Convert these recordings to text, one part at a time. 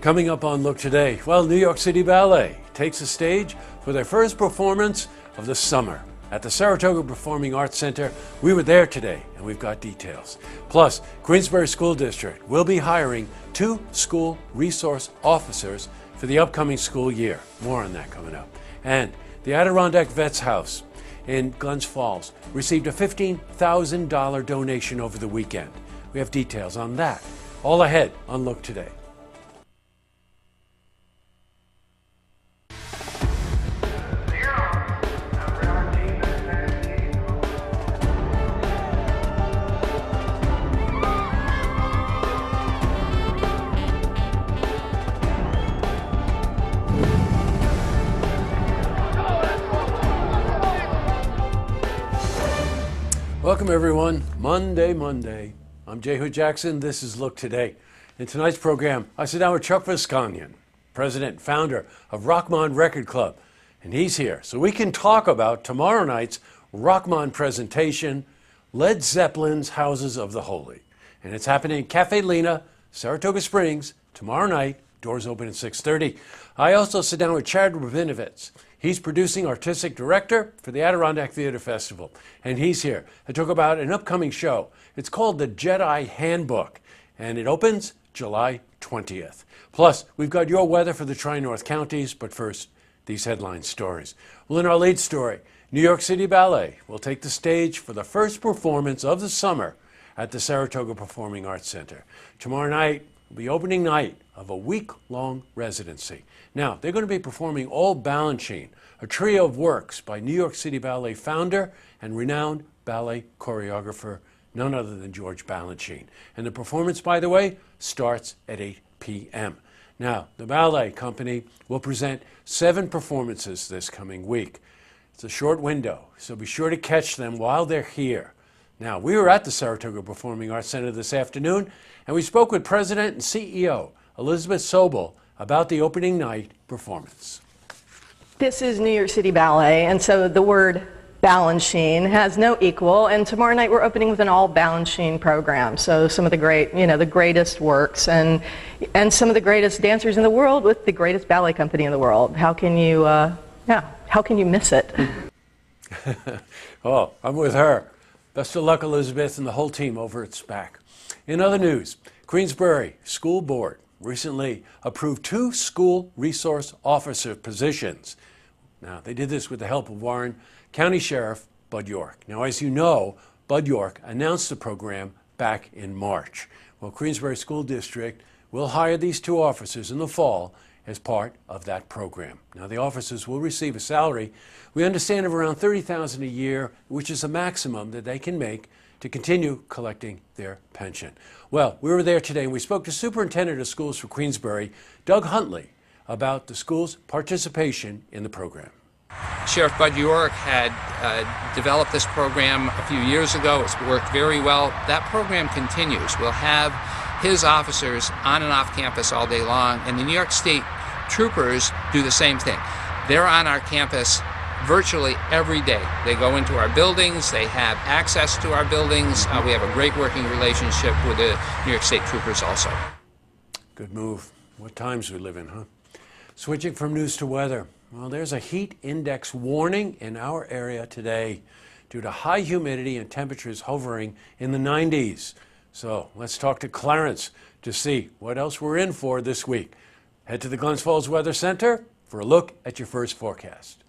Coming up on Look Today, well, New York City Ballet takes the stage for their first performance of the summer at the Saratoga Performing Arts Center. We were there today, and we've got details. Plus, Queensbury School District will be hiring 2 school resource officers for the upcoming school year. More on that coming up. And the Adirondack Vets House in Glens Falls received a $15,000 donation over the weekend. We have details on that. All ahead on Look Today. Welcome everyone. Monday. I'm Jay Hood Jackson. This is Look Today. In tonight's program, I sit down with Chuck Viscontian, president and founder of Rockmond Record Club. And he's here so we can talk about tomorrow night's Rockmond presentation, Led Zeppelin's Houses of the Holy. And it's happening at Cafe Lena, Saratoga Springs, tomorrow night. Doors open at 6:30. I also sit down with Chad Rabinovitz. He's producing artistic director for the Adirondack Theater Festival, and he's here to talk about an upcoming show. It's called The Jedi Handbook, and it opens July 20th. Plus, we've got your weather for the Tri-North counties, but first, these headline stories. Well, in our lead story, New York City Ballet will take the stage for the first performance of the summer at the Saratoga Performing Arts Center. Tomorrow night will be opening night of a week-long residency. Now, they're going to be performing All Balanchine, a trio of works by New York City Ballet founder and renowned ballet choreographer, none other than George Balanchine. And the performance, by the way, starts at 8 p.m. Now, the ballet company will present 7 performances this coming week. It's a short window, so be sure to catch them while they're here. Now, we were at the Saratoga Performing Arts Center this afternoon, and we spoke with President and CEO Elizabeth Sobel about the opening night performance. This is New York City Ballet, and so the word Balanchine has no equal, and tomorrow night we're opening with an all Balanchine program. So some of the the greatest works and some of the greatest dancers in the world with the greatest ballet company in the world. How can you, how can you miss it? Oh, I'm with her. Best of luck, Elizabeth, and the whole team over at SPAC. In other news, Queensbury School Board recently approved 2 school resource officer positions. Now, they did this with the help of Warren County Sheriff Bud York. Now, as you know, Bud York announced the program back in March. Well, Queensbury School District will hire these 2 officers in the fall as part of that program. Now, the officers will receive a salary, we understand, of around $30,000 a year, which is a maximum that they can make to continue collecting their pension. Well, we were there today and we spoke to Superintendent of Schools for Queensbury, Doug Huntley, about the school's participation in the program. Sheriff Bud York had developed this program a few years ago. It's worked very well. That program continues. We'll have his officers on and off campus all day long, and the New York State Troopers do the same thing. They're on our campus virtually every day. They go into our buildings, they have access to our buildings. We have a great working relationship with the New York State Troopers also. Good move. What times we live in, huh? Switching from news to weather. Well, there's a heat index warning in our area today due to high humidity and temperatures hovering in the 90s. So let's talk to Clarence to see what else we're in for this week. Head to the Glens Falls Weather Center for a look at your first forecast.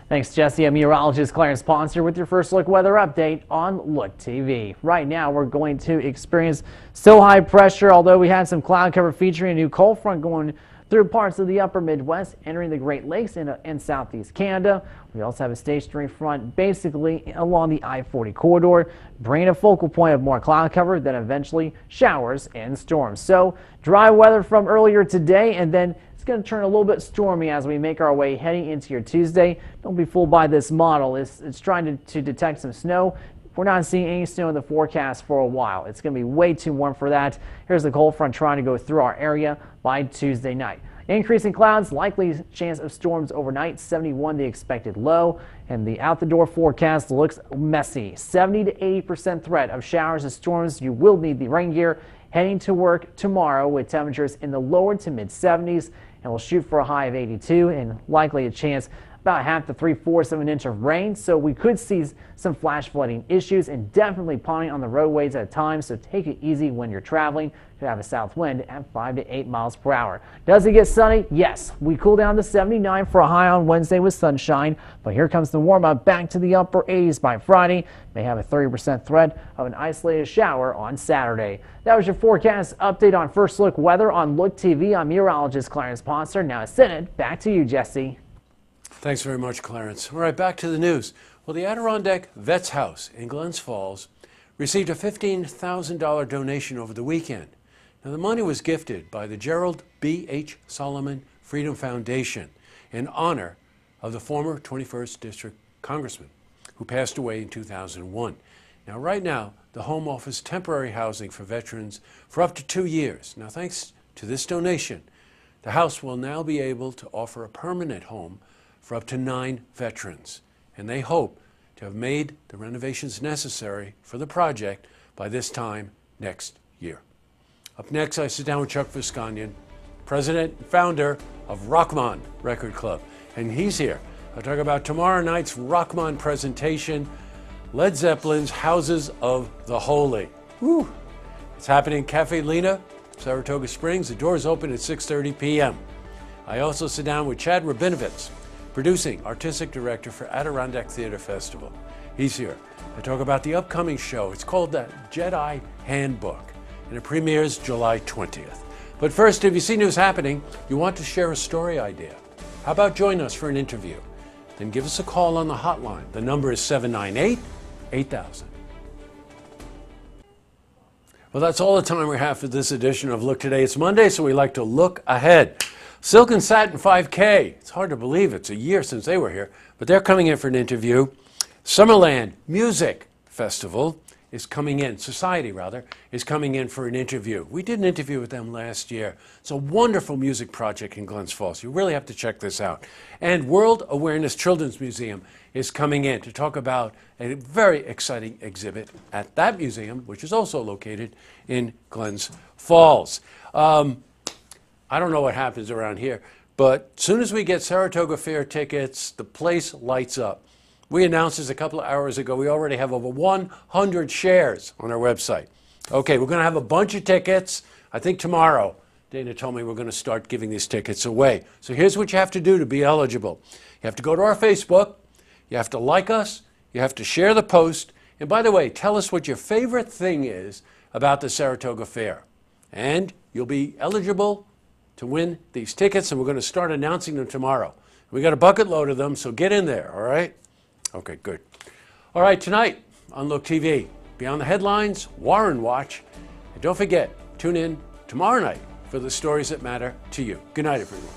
Thanks, Jesse. I'm meteorologist Clarence Ponster with your first look weather update on Look TV. Right now, we're going to experience still high pressure, although we had some cloud cover featuring a new cold front going through parts of the upper Midwest, entering the Great Lakes and southeast Canada. We also have a stationary front basically along the I-40 corridor, bringing a focal point of more cloud cover, then eventually showers and storms. So dry weather from earlier today, and then it's going to turn a little bit stormy as we make our way heading into your Tuesday. Don't be fooled by this model. It's trying to detect some snow. We're not seeing any snow in the forecast for a while. It's going to be way too warm for that. Here's the cold front trying to go through our area by Tuesday night. Increasing clouds, likely chance of storms overnight, 71 the expected low. And the out-the-door forecast looks messy. 70 to 80% threat of showers and storms. You will need the rain gear heading to work tomorrow with temperatures in the lower to mid 70s, and we'll shoot for a high of 82 and likely a chance about half to 3/4 of an inch of rain. So we could see some flash flooding issues and definitely ponding on the roadways at times. So take it easy when you're traveling. Could have a south wind at 5 to 8 miles per hour. Does it get sunny? Yes. We cool down to 79 for a high on Wednesday with sunshine. But here comes the warm up back to the upper 80s by Friday. May have a 30% threat of an isolated shower on Saturday. That was your forecast update on First Look Weather on Look TV. I'm meteorologist Clarence Ponser. Now send it back to you, Jesse. Thanks very much, Clarence. All right, back to the news. Well, the Adirondack Vets House in Glens Falls received a $15,000 donation over the weekend. Now, the money was gifted by the Gerald B. H. Solomon Freedom Foundation in honor of the former 21st District Congressman who passed away in 2001. Now, right now, the Home offers temporary housing for veterans for up to 2 years. Now, thanks to this donation, the House will now be able to offer a permanent home for up to 9 veterans, and they hope to have made the renovations necessary for the project by this time next year. Up next, I sit down with Chuck Viscontian, president and founder of Rockmond Record Club, and he's here. I'll talk about tomorrow night's Rockmond presentation, Led Zeppelin's Houses of the Holy. Woo. It's happening in Cafe Lena, Saratoga Springs. The doors open at 6:30 p.m. I also sit down with Chad Rabinovitz, producing artistic director for Adirondack Theater Festival. He's here to talk about the upcoming show. It's called the Jedi Handbook, and it premieres July 20th. But first, if you see news happening, you want to share a story idea, how about join us for an interview? Then give us a call on the hotline. The number is 798-8000. Well, that's all the time we have for this edition of Look Today. It's Monday, so we like to look ahead. Silk and Satin 5K. It's hard to believe it's a year since they were here, but they're coming in for an interview. Summerland Music Festival is coming in, Society rather, is coming in for an interview. We did an interview with them last year. It's a wonderful music project in Glens Falls. You really have to check this out. And World Awareness Children's Museum is coming in to talk about a very exciting exhibit at that museum, which is also located in Glens Falls. I don't know what happens around here, but as soon as we get Saratoga Fair tickets, the place lights up. We announced this a couple of hours ago. We already have over 100 shares on our website. Okay, we're going to have a bunch of tickets. I think tomorrow, Dana told me we're going to start giving these tickets away. So here's what you have to do to be eligible. You have to go to our Facebook. You have to like us. You have to share the post. And by the way, tell us what your favorite thing is about the Saratoga Fair. And you'll be eligible to win these tickets, and we're going to start announcing them tomorrow. We got a bucket load of them, so get in there, all right? Okay, good. All right, tonight on Look TV, Beyond the Headlines, Warren Watch. And don't forget, tune in tomorrow night for the stories that matter to you. Good night, everyone.